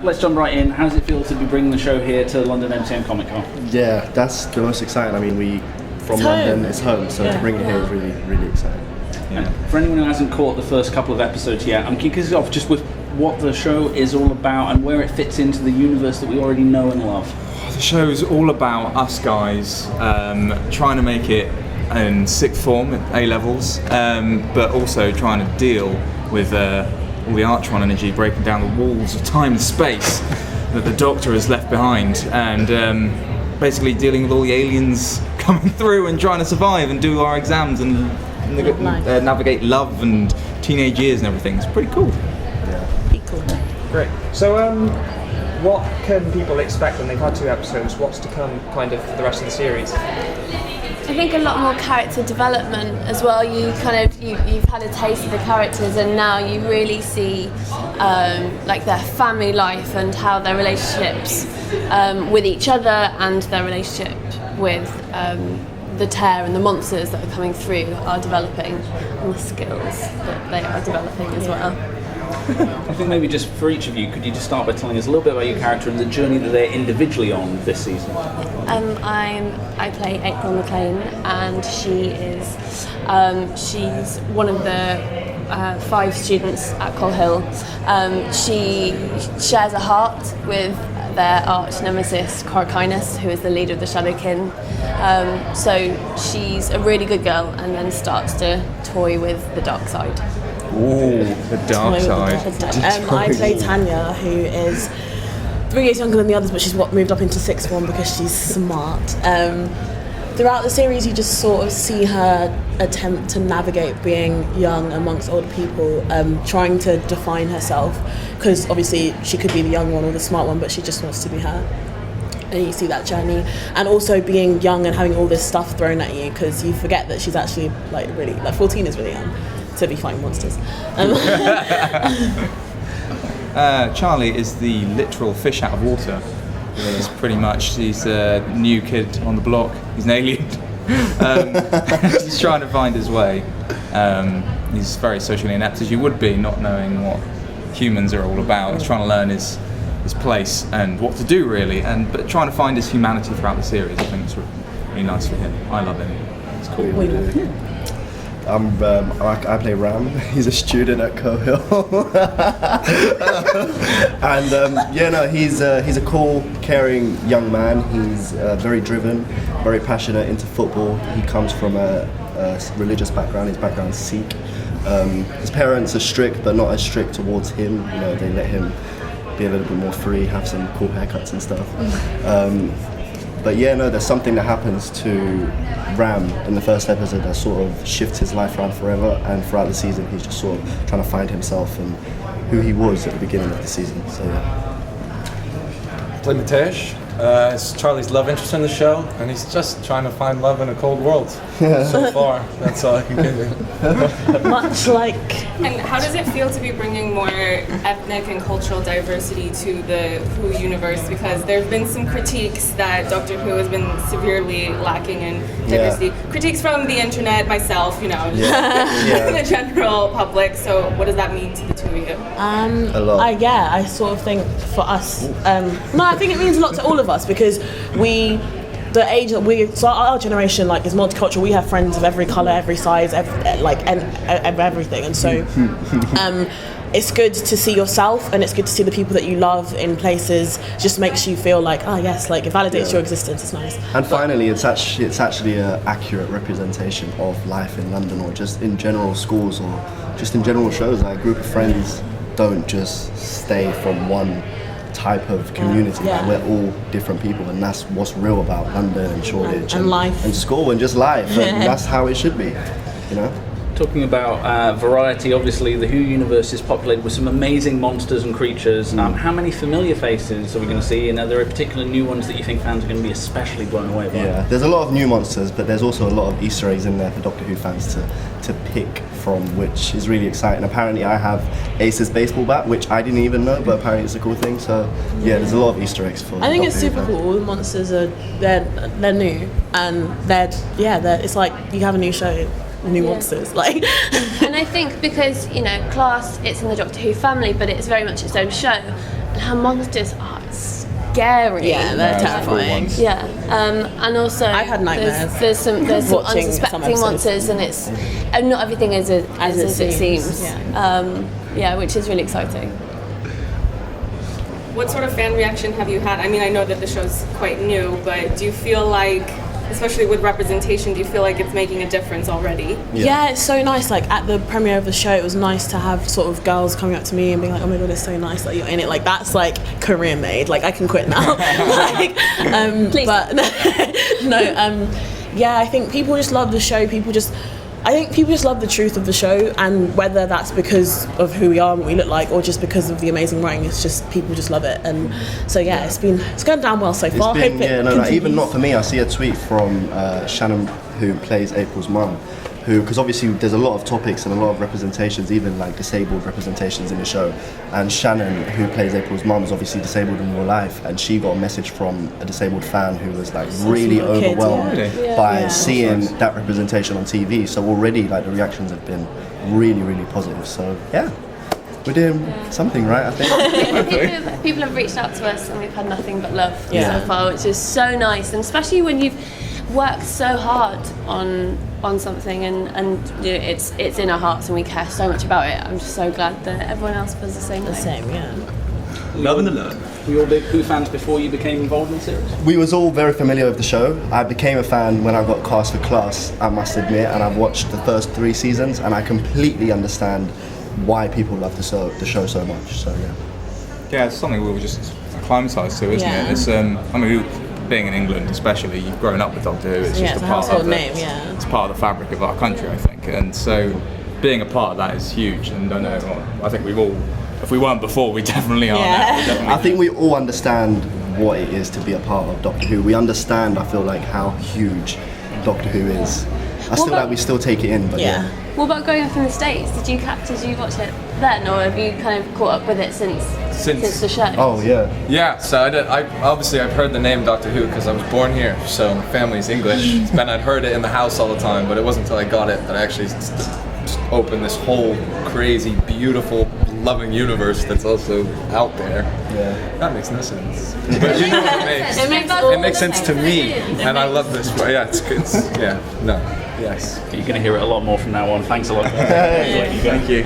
Let's jump right in. How does it feel to be bringing the show here to London MCM Comic Con? Yeah, that's the most exciting. I mean, from London, it's home, so to bring it here is really, really exciting. Yeah. For anyone who hasn't caught the first couple of episodes yet, I'm kicking us off just with what the show is all about and where it fits into the universe that we already know and love. The show is all about us guys trying to make it in sixth form at A-levels, but also trying to deal with all the Archon energy breaking down the walls of time and space that the Doctor has left behind, and basically dealing with all the aliens coming through and trying to survive and do our exams and navigate love and teenage years and everything. It's pretty cool. Yeah. Pretty cool. Great. So, what can people expect when they've had 2 episodes? What's to come, kind of, for the rest of the series? I think a lot more character development as well. You've had a taste of the characters, and now you really see like their family life and how their relationships with each other and their relationship with the tear and the monsters that are coming through are developing, and the skills that they are developing as well. I think maybe just for each of you, could you just start by telling us a little bit about your character and the journey that they're individually on this season? I play April McLean, and she's one of the 5 students at Coll Hill. She shares a heart with their arch nemesis Corachinus, who is the leader of the Shadowkin. So she's a really good girl, and then starts to toy with the dark side. Ooh, the dark side. I play Tanya, who is 3 years younger than the others, but she's moved up into sixth form because she's smart. Throughout the series, you just sort of see her attempt to navigate being young amongst older people, trying to define herself, because obviously she could be the young one or the smart one, but she just wants to be her. And you see that journey, and also being young and having all this stuff thrown at you, because you forget that she's actually really 14 is really young to be fighting monsters. Charlie is the literal fish out of water. He's pretty much, he's a new kid on the block. He's an alien. He's trying to find his way. He's very socially inept, as you would be, not knowing what humans are all about. He's trying to learn his place and what to do, really, but trying to find his humanity throughout the series. I think it's really nice for him. I love him. It's cool. We love him. I play Ram. He's a student at Coll Hill, and he's a cool, caring young man. He's very driven, very passionate, into football. He comes from a religious background. His background's Sikh. His parents are strict, but not as strict towards him. You know, they let him be a little bit more free, have some cool haircuts and stuff. But there's something that happens to Ram in the first episode that sort of shifts his life around forever, and throughout the season he's just sort of trying to find himself and who he was at the beginning of the season. So Play Matesh. It's Charlie's love interest in the show, and he's just trying to find love in a cold world. So far, that's all I can give you. Much like. And how does it feel to be bringing more ethnic and cultural diversity to the Who universe? Because there have been some critiques that Doctor Who has been severely lacking in diversity. Yeah. Critiques from the internet, myself, the general public. So what does that mean to the two of you? A lot. I sort of think for us, I think it means a lot to all of us, because the age that so our generation is multicultural. We have friends of every colour, every size, everything, and so it's good to see yourself, and it's good to see the people that you love in places. Just makes you feel it validates your existence. It's nice. And finally, it's actually an accurate representation of life in London, or just in general schools, or just in general shows. A group of friends don't just stay from one type of community. We're all different people, and that's what's real about London and Shoreditch and life and school and just life, and that's how it should be, Talking about variety, obviously the Who universe is populated with some amazing monsters and creatures. How many familiar faces are we going to see, and are there particular new ones that you think fans are going to be especially blown away by? Yeah, there's a lot of new monsters, but there's also a lot of Easter eggs in there for Doctor Who fans to pick from, which is really exciting. Apparently I have Ace's baseball bat, which I didn't even know, but apparently it's a cool thing. So there's a lot of Easter eggs for I think Doctor it's Who super fans. cool. All the monsters they're new, and it's like you have a new show, new monsters. And I think because class, it's in the Doctor Who family, but it's very much its own show. her monsters are scary. Yeah, they're terrifying. Yeah, and also I've had nightmares. There's some Watching unsuspecting some monsters, and it's not everything is as it seems. Yeah, which is really exciting. What sort of fan reaction have you had? I mean, I know that the show's quite new, but do you feel like, especially with representation, do you feel like it's making a difference already? Yeah, it's so nice. Like at the premiere of the show, it was nice to have sort of girls coming up to me and being like, "Oh my god, it's so nice that you're in it." Like that's like career made. Like I can quit now. Like, Please. but no. Yeah, I think people just love the show. I think people just love the truth of the show, and whether that's because of who we are and what we look like, or just because of the amazing writing, it's just people just love it. And so yeah, it's gone down well so far. It's been, Hope it no, continues. even not for me. I see a tweet from Shannon, who plays April's mum, because obviously there's a lot of topics and a lot of representations, even like disabled representations in the show. And Shannon, who plays April's mum, is obviously disabled in real life, and she got a message from a disabled fan who was like really little kids, overwhelmed yeah. by Yeah. seeing that representation on TV. So already like the reactions have been really, really positive. So yeah, we're doing something right, I think. People have reached out to us, and we've had nothing but love Yeah. so far, which is so nice. And especially when you've worked so hard on something, and you know, it's in our hearts, and we care so much about it. I'm just so glad that everyone else feels the same. The same, yeah. Loving the love. Were you all big Who fans before you became involved in the series? We was all very familiar with the show. I became a fan when I got cast for Class, I must admit, and I've watched the first 3 seasons, and I completely understand why people love the show so much. So yeah. Yeah, it's something we were just acclimatised to, isn't Yeah. it? It's I mean, being in England especially, you've grown up with Doctor Who. It's Yeah, just it's a a part household of name, yeah. It's part of the fabric of our country, I think. And so, being a part of that is huge. And I know, I think we've all, if we weren't before, we definitely are now. Yeah. We definitely I think we all understand what it is to be a part of Doctor Who. We understand, I feel like, how huge Doctor Who is. We still take it in, but yeah. What about going up in the States? Did you watch it then, or have you kind of caught up with it since the show? Oh yeah. Yeah, so I've heard the name Doctor Who because I was born here, so my family's English. And I'd heard it in the house all the time, but it wasn't until I got it that I actually just opened this whole crazy, beautiful, loving universe that's also out there. Yeah. That makes no sense. But you know what it makes. It It makes sense to me, and I love this. Yeah, it's yes. You're going to hear it a lot more from now on. Thanks a lot. Hey. Thank you.